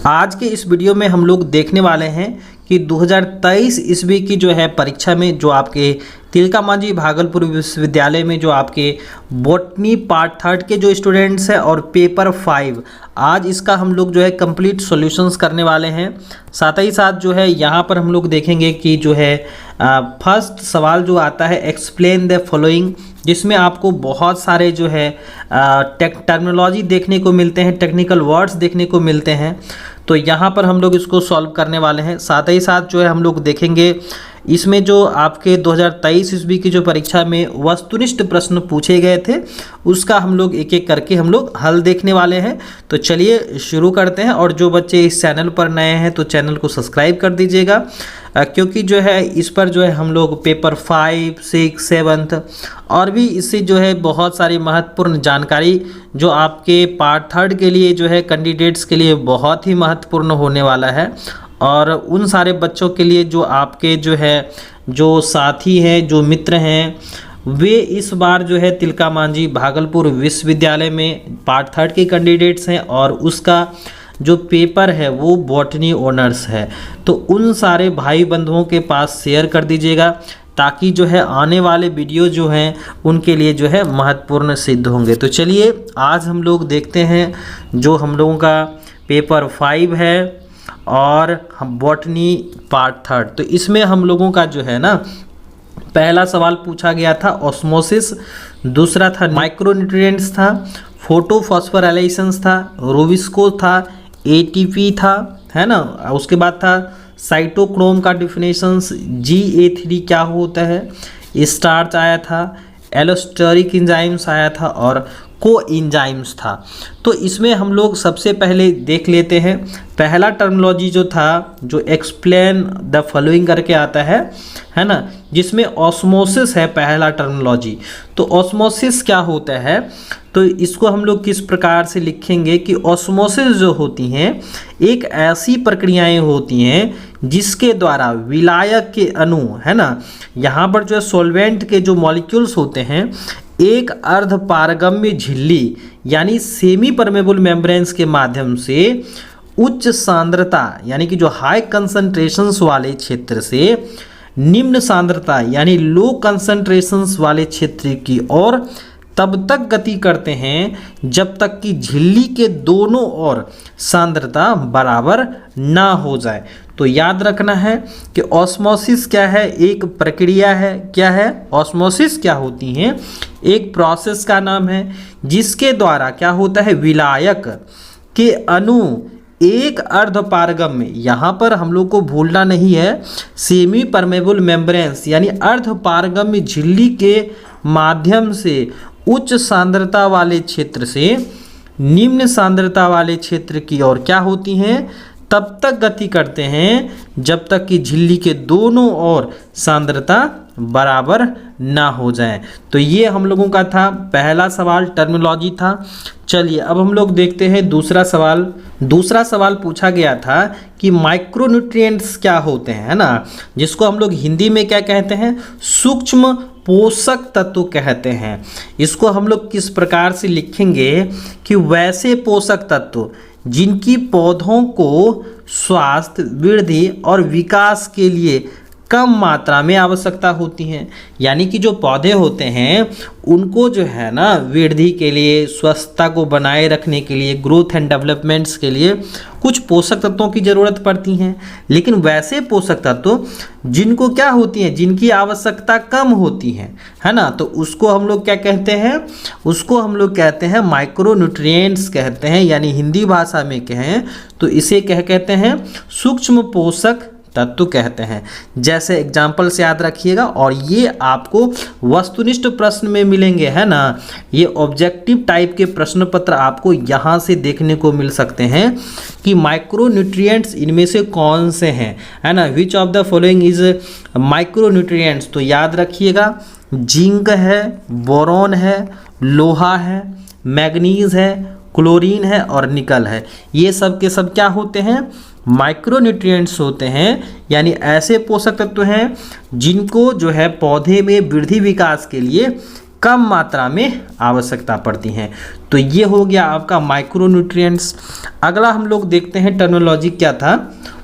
आज के इस वीडियो में हम लोग देखने वाले हैं कि 2023 ईस्वी की जो है परीक्षा में जो आपके तिलका मांझी भागलपुर विश्वविद्यालय में जो आपके बॉटनी पार्ट थर्ड के जो स्टूडेंट्स हैं और पेपर 5 आज इसका हम लोग जो है कंप्लीट सॉल्यूशंस करने वाले हैं। साथ ही साथ जो है यहाँ पर हम लोग देखेंगे कि जो है फर्स्ट सवाल जो आता है एक्सप्लेन द फॉलोइंग, जिसमें आपको बहुत सारे जो है टर्मिनोलॉजी देखने को मिलते हैं, टेक्निकल वर्ड्स देखने को मिलते हैं। तो यहाँ पर हम लोग इसको सॉल्व करने वाले हैं। साथ ही साथ जो है हम लोग देखेंगे इसमें जो आपके 2023 ईस्वी की जो परीक्षा में वस्तुनिष्ठ प्रश्न पूछे गए थे उसका हम लोग एक एक करके हम लोग हल देखने वाले हैं। तो चलिए शुरू करते हैं। और जो बच्चे इस चैनल पर नए हैं तो चैनल को सब्सक्राइब कर दीजिएगा, क्योंकि जो है इस पर जो है हम लोग पेपर 5, 6, 7 और भी इससे जो है बहुत सारी महत्वपूर्ण जानकारी जो आपके पार्ट थर्ड के लिए जो है कैंडिडेट्स के लिए बहुत ही महत्वपूर्ण होने वाला है। और उन सारे बच्चों के लिए जो आपके जो है जो साथी हैं, जो मित्र हैं, वे इस बार जो है तिलका मांझी भागलपुर विश्वविद्यालय में पार्ट थर्ड के कैंडिडेट्स हैं और उसका जो पेपर है वो बॉटनी ऑनर्स है। तो उन सारे भाई बंधुओं के पास शेयर कर दीजिएगा ताकि जो है आने वाले वीडियो जो हैं उनके लिए जो है महत्वपूर्ण सिद्ध होंगे। तो चलिए आज हम लोग देखते हैं जो हम लोगों का पेपर 5 है और हम बॉटनी पार्ट थर्ड। तो इसमें हम लोगों का जो है ना पहला सवाल पूछा गया था ऑस्मोसिस, दूसरा था माइक्रोन्यूट्रिएंट्स था, फोटोफॉस्फोराइलेशंस था, रूबिस्को था, एटीपी था, है ना। उसके बाद था साइटोक्रोम का डिफिनेशंस, GA3 क्या होता है, स्टार्च आया था, एलोस्टेरिक एंजाइम्स आया था और को एंजाइम्स था। तो इसमें हम लोग सबसे पहले देख लेते हैं पहला टर्मिनोलॉजी जो था जो एक्सप्लेन द फॉलोइंग करके आता है ना, जिसमें ऑस्मोसिस है पहला टर्मिनोलॉजी। तो ऑस्मोसिस क्या होता है, तो इसको हम लोग किस प्रकार से लिखेंगे कि ऑस्मोसिस जो होती हैं एक ऐसी प्रक्रियाएं होती हैं जिसके द्वारा विलायक के अणु, है ना, यहाँ पर जो है सॉल्वेंट के जो मॉलिक्यूल्स होते हैं एक अर्धपारगम्य झिल्ली यानी सेमी परमेबल मेम्ब्रेन्स के माध्यम से उच्च सांद्रता यानी कि जो हाई कंसंट्रेशंस वाले क्षेत्र से निम्न सांद्रता यानी लो कंसंट्रेशंस वाले क्षेत्र की ओर तब तक गति करते हैं जब तक कि झिल्ली के दोनों ओर सांद्रता बराबर ना हो जाए। तो याद रखना है कि ऑस्मोसिस क्या है, एक प्रक्रिया है। क्या है ऑस्मोसिस, क्या होती हैं, एक प्रोसेस का नाम है जिसके द्वारा क्या होता है विलायक के अणु एक अर्धपारगम्य, यहाँ पर हम लोग को भूलना नहीं है, सेमी परमेबल मेम्ब्रेन्स यानी अर्धपारगम्य झिल्ली के माध्यम से उच्च सांद्रता वाले क्षेत्र से निम्न सांद्रता वाले क्षेत्र की ओर क्या होती हैं तब तक गति करते हैं जब तक कि झिल्ली के दोनों ओर सांद्रता बराबर ना हो जाए। तो ये हम लोगों का था पहला सवाल, टर्मिनोलॉजी था। चलिए अब हम लोग देखते हैं दूसरा सवाल। दूसरा सवाल पूछा गया था कि माइक्रोन्यूट्रिएंट्स क्या होते हैं, है ना, जिसको हम लोग हिंदी में क्या कहते हैं, सूक्ष्म पोषक तत्व कहते हैं। इसको हम लोग किस प्रकार से लिखेंगे कि वैसे पोषक तत्व जिनकी पौधों को स्वास्थ्य, वृद्धि और विकास के लिए कम मात्रा में आवश्यकता होती हैं। यानी कि जो पौधे होते हैं उनको जो है ना वृद्धि के लिए, स्वस्थता को बनाए रखने के लिए, ग्रोथ एंड डेवलपमेंट्स के लिए कुछ पोषक तत्वों की ज़रूरत पड़ती हैं। लेकिन वैसे पोषक तत्व जिनको क्या होती हैं, जिनकी आवश्यकता कम होती है ना, तो उसको हम लोग क्या कहते हैं, उसको हम लोग कहते हैं माइक्रोन्यूट्रिएंट्स कहते हैं। यानी हिंदी भाषा में कहें तो इसे क्या कहते हैं, सूक्ष्म पोषक तत्व कहते हैं। जैसे एग्जाम्पल से याद रखिएगा और ये आपको वस्तुनिष्ठ प्रश्न में मिलेंगे, है ना। ये ऑब्जेक्टिव टाइप के प्रश्न पत्र आपको यहाँ से देखने को मिल सकते हैं कि माइक्रोन्यूट्रिएंट्स इनमें से कौन से हैं, है ना। विच of the following is micronutrients, तो याद रखिएगा जिंक है, बोरॉन है, लोहा है, मैग्नीज है, क्लोरीन है और निकल है। ये सब के सब क्या होते हैं, माइक्रोन्यूट्रिएंट्स होते हैं। यानी ऐसे पोषक तत्व हैं जिनको जो है पौधे में वृद्धि विकास के लिए कम मात्रा में आवश्यकता पड़ती हैं। तो ये हो गया आपका माइक्रोन्यूट्रिएंट्स। अगला हम लोग देखते हैं टर्मिनोलॉजी क्या था,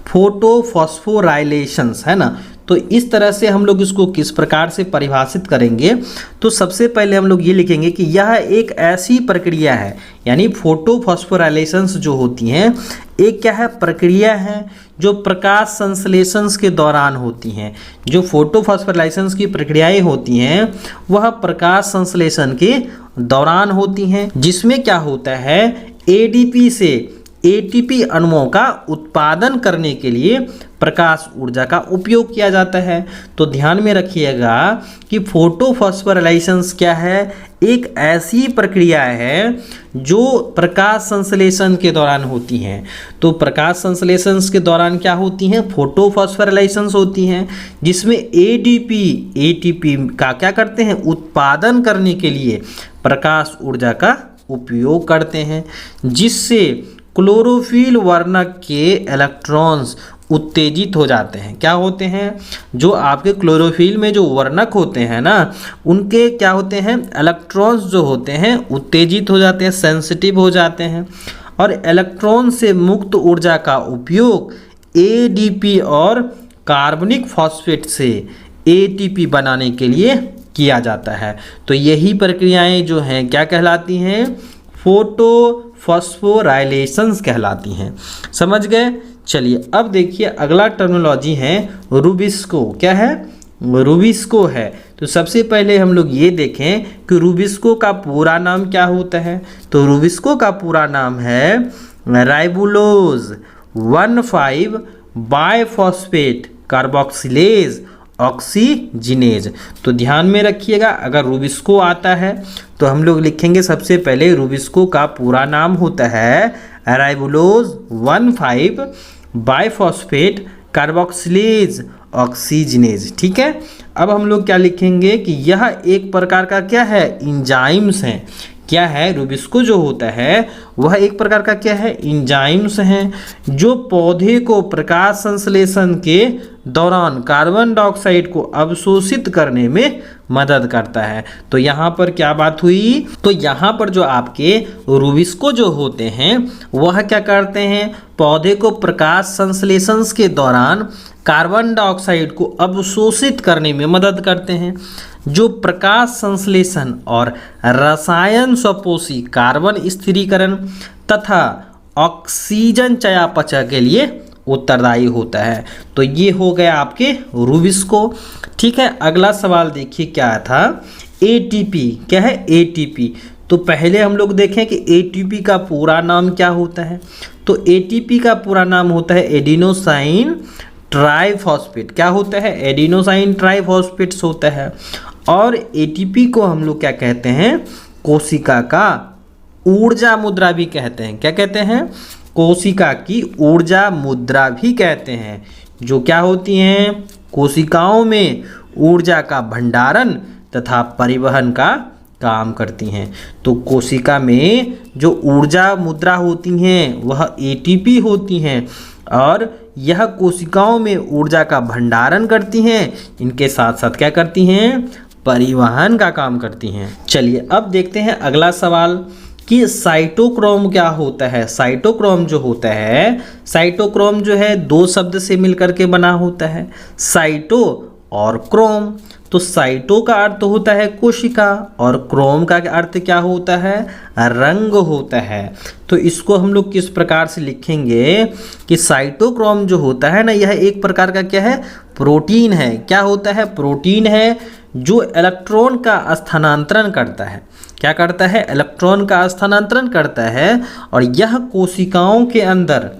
फोटोफॉस्फोराइलेशंस, है ना। तो इस तरह से हम लोग इसको किस प्रकार से परिभाषित करेंगे, तो सबसे पहले हम लोग ये लिखेंगे कि यह एक ऐसी प्रक्रिया है, यानी फोटोफॉस्फोराइलेशंस जो होती हैं एक क्या है, प्रक्रिया है जो प्रकाश संश्लेषण के दौरान होती हैं। जो फोटोफॉस्फोराइलेशंस की प्रक्रियाएं होती हैं वह प्रकाश संश्लेषण के दौरान होती हैं, जिसमें क्या होता है, एडीपी से एटीपी अणुओं का उत्पादन करने के लिए प्रकाश ऊर्जा का उपयोग किया जाता है। तो ध्यान में रखिएगा कि फोटोफॉस्फोराइलेशंस क्या है, एक ऐसी प्रक्रिया है जो प्रकाश संश्लेषण के दौरान होती हैं। तो प्रकाश संश्लेषण के दौरान क्या होती हैं, फोटोफॉस्फोराइलेशंस होती हैं, जिसमें एटीपी का क्या करते हैं, उत्पादन करने के लिए प्रकाश ऊर्जा का उपयोग करते हैं, जिससे क्लोरोफिल वर्णक के इलेक्ट्रॉन्स उत्तेजित हो जाते हैं। क्या होते हैं, जो आपके क्लोरोफिल में जो वर्णक होते हैं ना, उनके क्या होते हैं, इलेक्ट्रॉन्स जो होते हैं उत्तेजित हो जाते हैं, सेंसिटिव हो जाते हैं, और इलेक्ट्रॉन से मुक्त ऊर्जा का उपयोग एडीपी और कार्बनिक फॉस्फेट से एटीपी बनाने के लिए किया जाता है। तो यही प्रक्रियाएं जो हैं क्या कहलाती हैं, फोटोफॉस्फोराइलेशंस कहलाती हैं। समझ गए। चलिए अब देखिए अगला टर्मिनोलॉजी है रूबिस्को। क्या है, रूबिस्को है। तो सबसे पहले हम लोग ये देखें कि रूबिस्को का पूरा नाम क्या होता है। तो रूबिस्को का पूरा नाम है राइबुलोज 1,5 बाइफॉस्फेट कार्बोक्सिलेज ऑक्सीजिनेज। तो ध्यान में रखिएगा, अगर रूबिस्को आता है तो हम लोग लिखेंगे सबसे पहले रूबिस्को का पूरा नाम होता है राइबुलोज 1,5 बाइफॉस्फेट कार्बोक्सिलेज ऑक्सीजिनेज। ठीक है। अब हम लोग क्या लिखेंगे कि यह एक प्रकार का क्या है, इंजाइम्स है। क्या है, रूबिस्को जो होता है वह एक प्रकार का क्या है, इंजाइम्स हैं, जो पौधे को प्रकाश संश्लेषण के दौरान कार्बन डाइऑक्साइड को अवशोषित करने में मदद करता है। तो यहाँ पर क्या बात हुई, तो यहाँ पर जो आपके रूबिस्को जो होते हैं वह क्या करते हैं, पौधे को प्रकाश संश्लेषण के दौरान कार्बन डाइऑक्साइड को अवशोषित करने में मदद करते हैं, जो प्रकाश संश्लेषण और रसायन स्वपोषी कार्बन स्थिरीकरण तथा ऑक्सीजन चयापचय के लिए उत्तरदायी होता है। तो ये हो गया आपके रूबिस्को। ठीक है। अगला सवाल देखिए क्या था, एटीपी। क्या है, एटीपी। तो पहले हम लोग देखें कि एटीपी का पूरा नाम क्या होता है। तो एटीपी का पूरा नाम होता है एडिनोसाइन ट्राइफॉस्फेट। क्या होता है, एडिनोसाइन ट्राइफॉस्फेट्स होता है। और एटीपी को हम लोग क्या कहते हैं, कोशिका का ऊर्जा मुद्रा भी कहते हैं। क्या कहते हैं, कोशिका की ऊर्जा मुद्रा भी कहते हैं, जो क्या होती हैं, कोशिकाओं में ऊर्जा का भंडारण तथा परिवहन का काम करती हैं। तो कोशिका में जो ऊर्जा मुद्रा होती हैं वह एटीपी होती हैं, और यह कोशिकाओं में ऊर्जा का भंडारण करती हैं, इनके साथ साथ क्या करती हैं, परिवहन का काम करती हैं। चलिए अब देखते हैं अगला सवाल कि साइटोक्रोम क्या होता है। साइटोक्रोम जो होता है, साइटोक्रोम जो है दो शब्द से मिलकर के बना होता है, साइटो और क्रोम। तो साइटो का अर्थ होता है कोशिका और क्रोम का अर्थ क्या होता है, रंग होता है। तो इसको हम लोग किस प्रकार से लिखेंगे कि साइटोक्रोम जो होता है ना, यह एक प्रकार का क्या है, प्रोटीन है। क्या होता है, प्रोटीन है जो इलेक्ट्रॉन का स्थानांतरण करता है। क्या करता है, इलेक्ट्रॉन का स्थानांतरण करता है, और यह कोशिकाओं के अंदर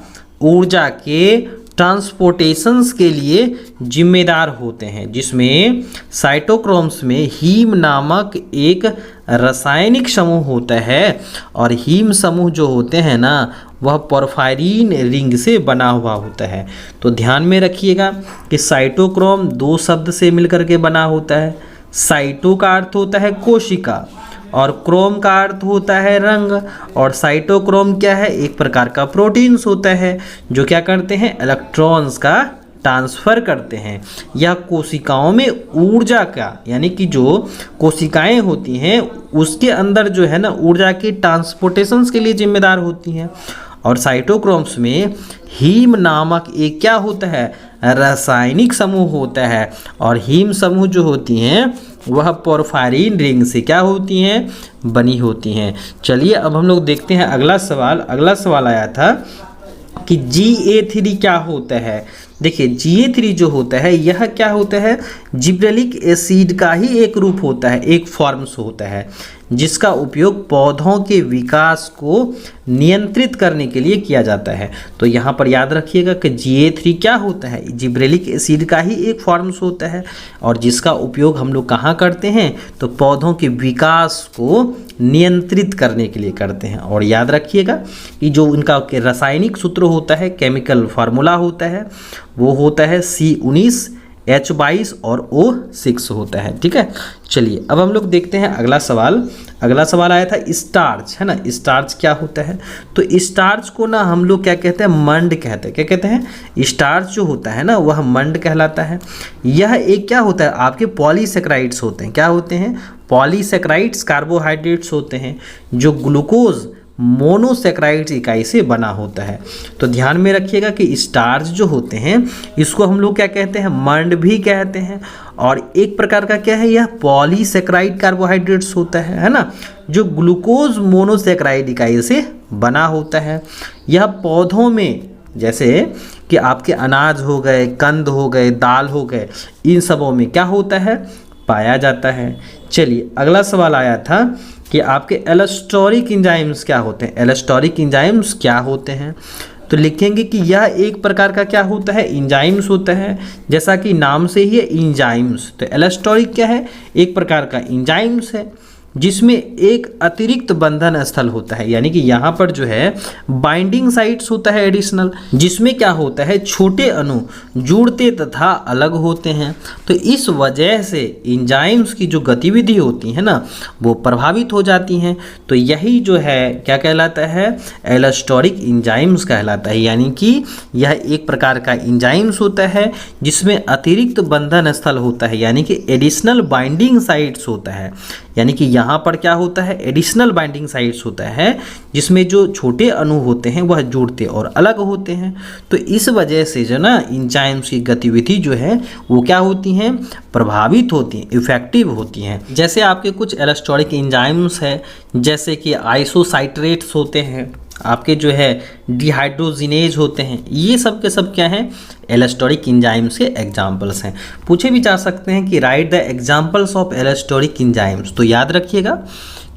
ऊर्जा के ट्रांसपोर्टेशंस के लिए जिम्मेदार होते हैं, जिसमें साइटोक्रोम्स में हीम नामक एक रासायनिक समूह होता है, और हीम समूह जो होते हैं ना वह पोरफायरिन रिंग से बना हुआ होता है। तो ध्यान में रखिएगा कि साइटोक्रोम दो शब्द से मिलकर के बना होता है। साइटो का अर्थ होता है कोशिका और क्रोम का अर्थ होता है रंग, और साइटोक्रोम क्या है, एक प्रकार का प्रोटीन्स होता है जो क्या करते हैं, इलेक्ट्रॉन्स का ट्रांसफ़र करते हैं। यह कोशिकाओं में ऊर्जा का, यानी कि जो कोशिकाएं होती हैं उसके अंदर जो है ना ऊर्जा की ट्रांसपोर्टेशन के लिए जिम्मेदार होती हैं। और साइटोक्रोम्स में हीम नामक एक क्या होता है, रासायनिक समूह होता है। और हीम समूह जो होती हैं वह पोरफायरिन रिंग से क्या होती हैं, बनी होती हैं। चलिए अब हम लोग देखते हैं अगला सवाल। अगला सवाल आया था कि Ga3 क्या होता है। देखिए Ga3 जो होता है यह क्या होता है, जिब्रेलिक एसिड का ही एक रूप होता है, एक फॉर्म्स होता है जिसका उपयोग पौधों के विकास को नियंत्रित करने के लिए किया जाता है। तो यहाँ पर याद रखिएगा कि Ga3 क्या होता है, जिब्रेलिक एसिड का ही एक फॉर्म्स होता है और जिसका उपयोग हम लोग कहाँ करते हैं, तो पौधों के विकास को नियंत्रित करने के लिए करते हैं। और याद रखिएगा कि जो इनका रासायनिक सूत्र होता है, केमिकल फार्मूला होता है, वो होता है C19 H22 और O6 होता है। ठीक है, चलिए अब हम लोग देखते हैं अगला सवाल। अगला सवाल आया था स्टार्च, है ना। स्टार्च क्या होता है, तो स्टार्च को ना हम लोग क्या कहते हैं, मंड कहते हैं। क्या कहते हैं, स्टार्च जो होता है ना वह मंड कहलाता है। यह एक क्या होता है, आपके पॉलीसेक्राइड्स होते हैं। क्या होते हैं, पॉलीसेक्राइड्स कार्बोहाइड्रेट्स होते हैं जो ग्लूकोज मोनोसेक्राइड्स इकाई से बना होता है। तो ध्यान में रखिएगा कि स्टार्च जो होते हैं इसको हम लोग क्या कहते हैं, मंड भी कहते हैं। और एक प्रकार का क्या है, यह पॉलीसेक्राइड कार्बोहाइड्रेट्स होता है ना, जो ग्लूकोज मोनोसेक्राइड इकाई से बना होता है। यह पौधों में जैसे कि आपके अनाज हो गए, कंद हो गए, दाल हो गए, इन सबों में क्या होता है, पाया जाता है। चलिए अगला सवाल आया था कि आपके एलोस्टोरिक एंजाइम्स क्या होते हैं। एलोस्टोरिक एंजाइम्स क्या होते हैं, तो लिखेंगे कि यह एक प्रकार का क्या होता है, एंजाइम्स होता है। जैसा कि नाम से ही है एंजाइम्स, तो एलोस्टोरिक क्या है, एक प्रकार का एंजाइम्स है जिसमें एक अतिरिक्त बंधन स्थल होता है, यानी कि यहाँ पर जो है बाइंडिंग साइट्स होता है एडिशनल, जिसमें क्या होता है, छोटे अणु जुड़ते तथा अलग होते हैं। तो इस वजह से एंजाइम्स की जो गतिविधि होती है ना वो प्रभावित हो जाती हैं। तो यही जो है क्या कहलाता है, एलोस्टोरिक एंजाइम्स कहलाता है। यानी कि यह एक प्रकार का एंजाइम्स होता है जिसमें अतिरिक्त बंधन स्थल होता है, यानी कि एडिशनल बाइंडिंग साइट्स होता है। यानी कि यहाँ पर क्या होता है, एडिशनल बाइंडिंग साइट्स होता है जिसमें जो छोटे अणु होते हैं वह जुड़ते और अलग होते हैं। तो इस वजह से जो ना एंजाइम्स की गतिविधि जो है वो क्या होती हैं, प्रभावित होती हैं, इफेक्टिव होती हैं। जैसे आपके कुछ एलोस्टोरिक एंजाइम्स है, जैसे कि आइसोसाइट्रेट्स होते हैं, आपके जो है डिहाइड्रोजिनेज होते हैं, ये सब के सब क्या हैं, एलोस्टोरिक एंजाइम्स के एग्जाम्पल्स हैं। पूछे भी जा सकते हैं कि write the examples of allosteric enzymes. तो याद रखिएगा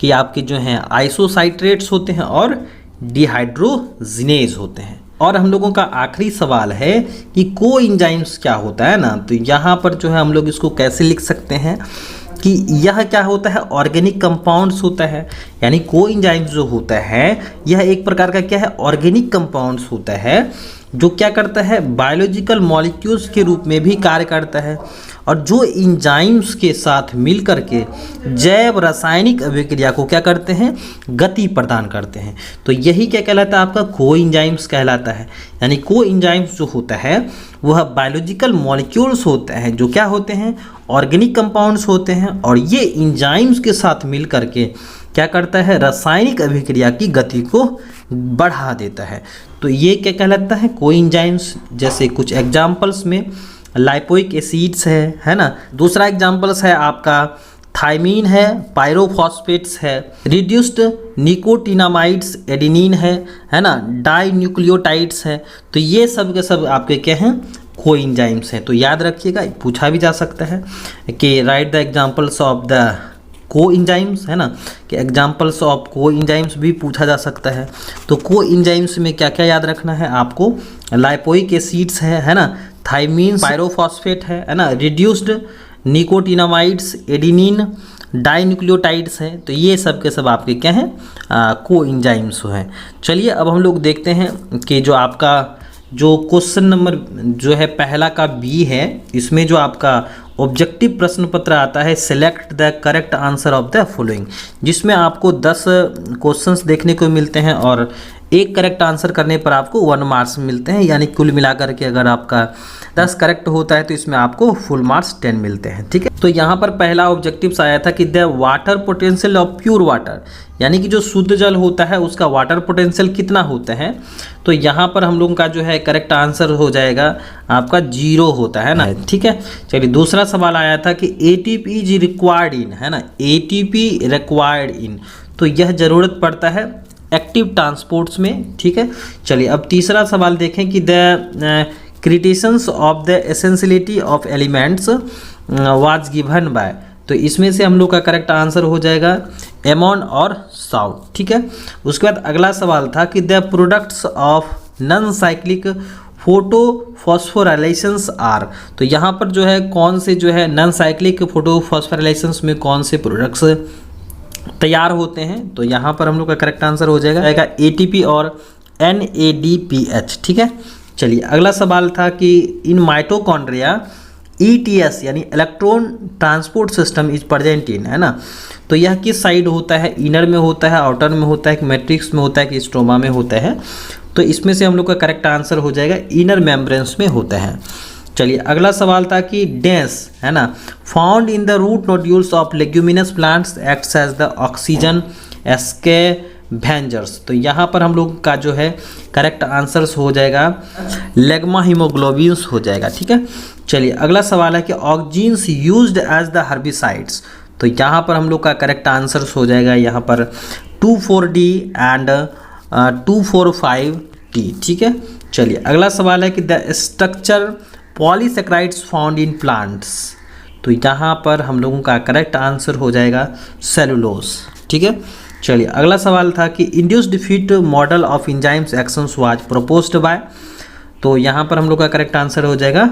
कि आपके जो हैं आइसोसाइट्रेट्स होते हैं और डिहाइड्रोजिनेज होते हैं। और हम लोगों का आखिरी सवाल है कि को एंजाइम्स क्या होता है ना। तो यहाँ पर जो है हम लोग इसको कैसे लिख सकते हैं कि यह क्या होता है, ऑर्गेनिक कंपाउंड्स होता है। यानी को एंजाइम्स जो होता है यह एक प्रकार का क्या है, ऑर्गेनिक कंपाउंड्स होता है जो क्या करता है, बायोलॉजिकल मॉलिक्यूल्स के रूप में भी कार्य करता है और जो एंजाइम्स के साथ मिल करके जैव रासायनिक अभिक्रिया को क्या करते हैं, गति प्रदान करते हैं। तो यही क्या कहलाता है, आपका को एंजाइम्स कहलाता है। यानी को एंजाइम्स जो होता है वह बायोलॉजिकल मॉलिक्यूल्स होते हैं जो क्या होते हैं, ऑर्गेनिक कंपाउंड्स होते हैं और ये एंजाइम्स के साथ मिल करके क्या करता है, रासायनिक अभिक्रिया की गति को बढ़ा देता है। तो ये क्या कहलाता है, को एंजाइम्स। जैसे कुछ एग्जाम्पल्स में लाइपोइक एसिड्स है ना। दूसरा एग्जाम्पल्स है आपका थायमीन है, पायरोफॉस्फेट्स है, रिड्यूस्ड निकोटिनामाइड्स एडेनिन है ना, डाई न्यूक्लियोटाइड्स है। तो ये सब के सब आपके क्या हैं, को एंजाइम्स हैं। तो याद रखिएगा, पूछा भी जा सकता है कि write the examples of the को एंजाइम्स, है ना, कि एग्जाम्पल्स ऑफ को एंजाइम्स भी पूछा जा सकता है। तो को एंजाइम्स में क्या क्या याद रखना है आपको, लाइपोइक एसिड्स है ना, थायमीन, पायरोफॉस्फेट है ना, रिड्यूस्ड निकोटिनामाइड्स, एडेनिन, डाइन्यूक्लियोटाइड्स हैं। तो ये सब के सब आपके क्या हैं, को एंजाइम्स हैं। चलिए अब हम लोग देखते हैं कि जो आपका जो क्वेश्चन नंबर जो है पहला का बी है, इसमें जो आपका ऑब्जेक्टिव प्रश्न पत्र आता है, select the correct answer of the following, जिसमें आपको 10 क्वेश्चंस देखने को मिलते हैं और एक करेक्ट आंसर करने पर आपको 1 मार्क्स मिलते हैं, यानी कुल मिलाकर के अगर आपका 10 करेक्ट होता है तो इसमें आपको फुल मार्क्स 10 मिलते हैं। ठीक है, तो यहाँ पर पहला ऑब्जेक्टिव्स आया था कि the water potential of pure water, यानी कि जो शुद्ध जल होता है उसका वाटर पोटेंशियल कितना होता है। तो यहाँ पर हम लोगों का जो है करेक्ट आंसर हो जाएगा आपका 0 होता है ना। ठीक है, चलिए दूसरा सवाल आया था कि एटीपी इज रिक्वायर्ड इन, है ना, एटीपी रिक्वायर्ड इन, तो यह ज़रूरत पड़ता है एक्टिव ट्रांसपोर्ट्स में। ठीक है, चलिए अब तीसरा सवाल देखें कि the criterions of the essentiality of elements was given by, तो इसमें से हम लोग का करेक्ट आंसर हो जाएगा एमोन और साउथ। ठीक है, उसके बाद अगला सवाल था कि the products of non cyclic photophosphorylations are, तो यहाँ पर जो है कौन से जो है नॉन साइक्लिक फोटोफॉस्फोराइलेशंस में कौन से प्रोडक्ट्स तैयार होते हैं। तो यहाँ पर हम लोग का करेक्ट आंसर हो जाएगा एटीपी और NADPH। ठीक है, चलिए अगला सवाल था कि इन माइटोकॉन्ड्रिया ETS यानी electron transport system is present in, है ना, तो यह किस साइड होता है, इनर में होता है, आउटर में होता है, कि मैट्रिक्स में होता है, कि स्ट्रोमा में होता है। तो इसमें से हम लोग का करेक्ट आंसर हो जाएगा इनर मेम्ब्रेन्स में होता है। चलिए अगला सवाल था कि डेंस, है ना, found in the root nodules of leguminous plants acts as the oxygen scavengers, तो यहाँ पर हम लोग का जो है करेक्ट आंसर्स हो जाएगा लेग्मा हीमोग्लोबिन्स हो जाएगा। ठीक है, चलिए अगला सवाल है कि ऑक्जीन्स यूज्ड एज द हर्बिसाइड्स, तो यहाँ पर हम लोग का करेक्ट आंसर्स हो जाएगा यहाँ पर 2,4-D एंड 2,4,5-T। ठीक है, चलिए अगला सवाल है कि the structure polysaccharides found in plants, तो यहाँ पर हम लोगों का करेक्ट आंसर हो जाएगा सेलुलोज। ठीक है, चलिए अगला सवाल था कि induced fit model of enzymes actions was proposed by, तो यहाँ पर हम लोग का करेक्ट आंसर हो जाएगा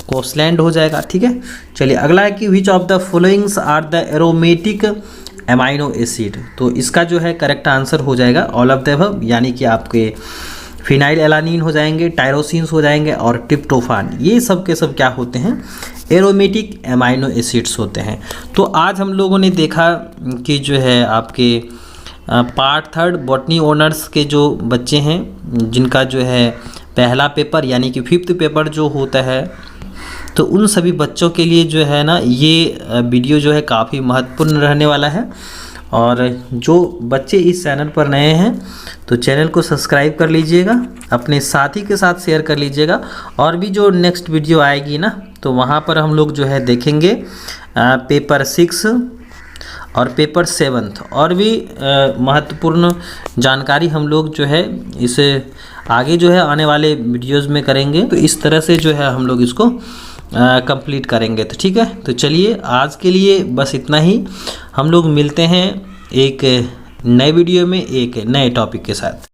कोसलैंड हो जाएगा। ठीक है, चलिए अगला है कि which of the followings are the aromatic amino acid, तो इसका जो है करेक्ट आंसर हो जाएगा ऑल ऑफ द अबव, यानी कि आपके फिनाइल एलानिन हो जाएंगे, टायरोसिन्स हो जाएंगे और ट्रिप्टोफान, ये सब के सब क्या होते हैं, एरोमेटिक एमाइनो एसिड्स होते हैं। तो आज हम लोगों ने देखा कि जो है आपके पार्ट 3 बॉटनी ऑनर्स के जो बच्चे हैं जिनका जो है पहला पेपर यानी कि 5th पेपर जो होता है, तो उन सभी बच्चों के लिए जो है ना ये वीडियो जो है काफ़ी महत्वपूर्ण रहने वाला है। और जो बच्चे इस चैनल पर नए हैं तो चैनल को सब्सक्राइब कर लीजिएगा, अपने साथी के साथ शेयर कर लीजिएगा, और भी जो नेक्स्ट वीडियो आएगी ना तो वहाँ पर हम लोग जो है देखेंगे पेपर 6 और पेपर 7 और भी महत्वपूर्ण जानकारी हम लोग जो है इसे आगे जो है आने वाले वीडियोज़ में करेंगे। तो इस तरह से जो है हम लोग इसको कंप्लीट करेंगे। तो ठीक है, तो चलिए आज के लिए बस इतना ही, हम लोग मिलते हैं एक नए वीडियो में एक नए टॉपिक के साथ।